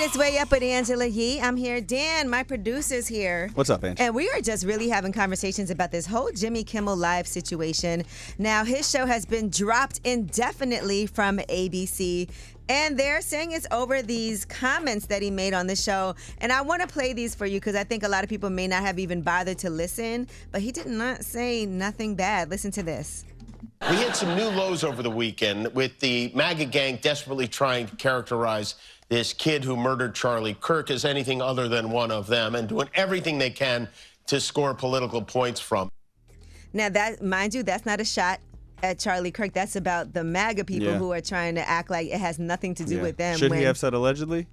It's Way Up with Angela Yee. I'm here. Dan, my producer's here. What's up, Ange? And we are just really having conversations about this whole Jimmy Kimmel Live situation. Now, his show has been dropped indefinitely from ABC. And they're saying it's over these comments that he made on the show. And I want to play these for you because I think a lot of people may not have even bothered to listen. But he did not say nothing bad. Listen to this. We had some new lows over the weekend with the MAGA gang desperately trying to characterize this kid who murdered Charlie Kirk as anything other than one of them and doing everything they can to score political points from. Now, that, mind you, that's not a shot at Charlie Kirk. That's about the MAGA people who are trying to act like it has nothing to do with them. Should he have said allegedly?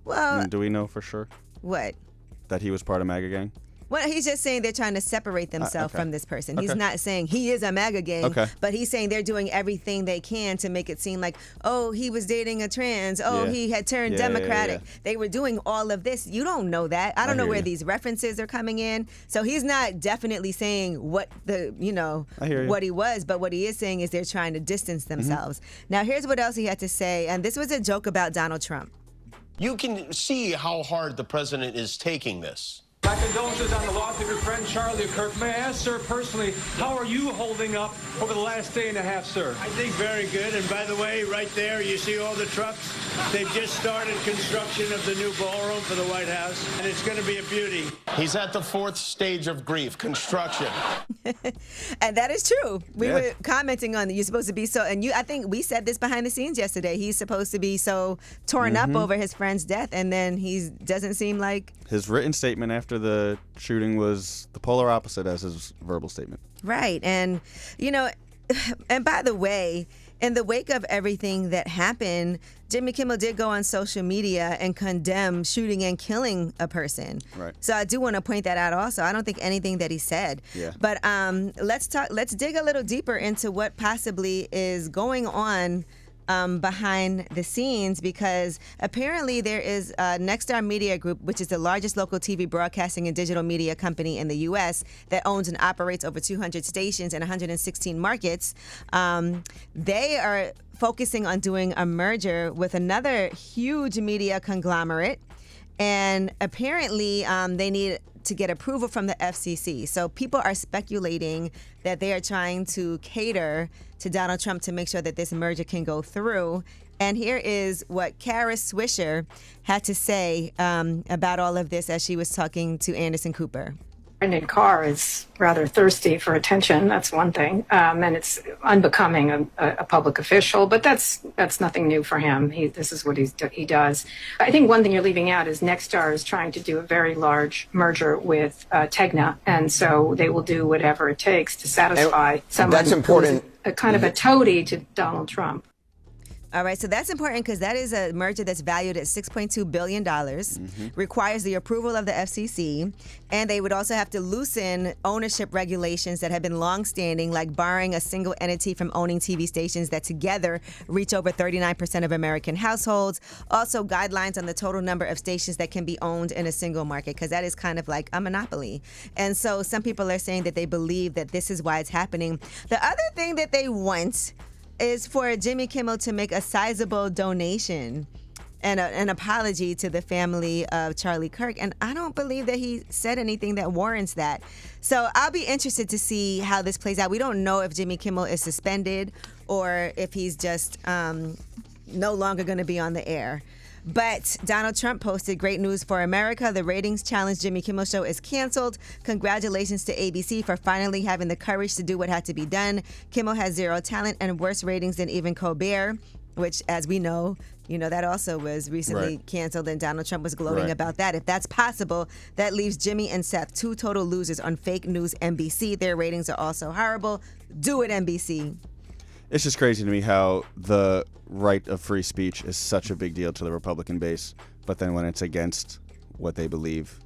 Well, do we know for sure? What? That he was part of MAGA gang? Well, he's just saying they're trying to separate themselves from this person. He's not saying he is a MAGA gang, but he's saying they're doing everything they can to make it seem like, oh, he was dating a trans. Oh, he had turned Democratic. They were doing all of this. You don't know that. I don't know where these references are coming in. So he's not definitely saying what what he was, but what he is saying is they're trying to distance themselves. Now, here's what else he had to say, and this was a joke about Donald Trump. You can see how hard the president is taking this. My condolences on the loss of your friend Charlie Kirk. May I ask, sir, personally, how are you holding up over the last day and a half, sir? I think very good. And by the way, right there, you see all the trucks? They've just started construction of the new ballroom for the White House, and it's going to be a beauty. He's at the fourth stage of grief, construction. And that is true. We were commenting on that. You're supposed to be so, and I think we said this behind the scenes yesterday. He's supposed to be so torn up over his friend's death, and then he doesn't seem like... His written statement after the shooting was the polar opposite as his verbal statement. Right. And, and by the way, in the wake of everything that happened, Jimmy Kimmel did go on social media and condemn shooting and killing a person. Right. So I do want to point that out also. I don't think anything that he said. Yeah. But let's dig a little deeper into what possibly is going on behind the scenes, because apparently there is Nexstar Media Group, which is the largest local TV broadcasting and digital media company in the U.S. that owns and operates over 200 stations in 116 markets. They are focusing on doing a merger with another huge media conglomerate, and apparently they need to get approval from the FCC. So people are speculating that they are trying to cater to Donald Trump to make sure that this merger can go through. And here is what Kara Swisher had to say about all of this as she was talking to Anderson Cooper. Brendan Carr is rather thirsty for attention. That's one thing, and it's unbecoming a public official. But that's nothing new for him. This is what he does. I think one thing you're leaving out is Nexstar is trying to do a very large merger with Tegna, and so they will do whatever it takes to satisfy someone. That's important. Who's a kind of a toady to Donald Trump. All right, so that's important because that is a merger that's valued at $6.2 billion, requires the approval of the FCC, and they would also have to loosen ownership regulations that have been longstanding, like barring a single entity from owning TV stations that together reach over 39% of American households. Also, guidelines on the total number of stations that can be owned in a single market, because that is kind of like a monopoly. And so some people are saying that they believe that this is why it's happening. The other thing that they want is for Jimmy Kimmel to make a sizable donation and an apology to the family of Charlie Kirk. And I don't believe that he said anything that warrants that. So I'll be interested to see how this plays out. We don't know if Jimmy Kimmel is suspended or if he's just no longer going to be on the air. But Donald Trump posted, "Great news for America. The ratings challenge Jimmy Kimmel show is canceled. Congratulations to ABC for finally having the courage to do what had to be done. Kimmel has zero talent and worse ratings than even Colbert," which, as we know, that also was recently canceled, and Donald Trump was gloating about that. If that's possible, that leaves Jimmy and Seth two total losers on fake news NBC. Their ratings are also horrible. Do it, NBC. It's just crazy to me how the right of free speech is such a big deal to the Republican base, but then when it's against what they believe,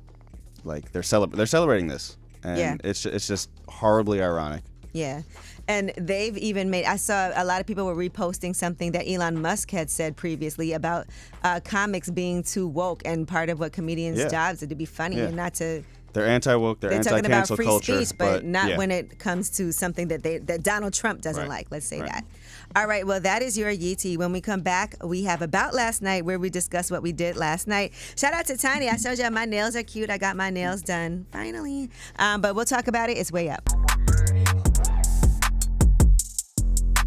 like they're celebrating this, and it's just horribly ironic. Yeah. And they've even I saw a lot of people were reposting something that Elon Musk had said previously about comics being too woke, and part of what comedians' jobs are to be funny and not to They're anti-woke. They're talking about anti-cancel free culture. speech, but not yeah. when it comes to something that Donald Trump doesn't Right. like. Let's say Right. that. All right, well, that is your Yeetie. When we come back, we have About Last Night, where we discuss what we did last night. Shout out to Tiny. I showed you my nails are cute. I got my nails done, finally. But we'll talk about it. It's way up.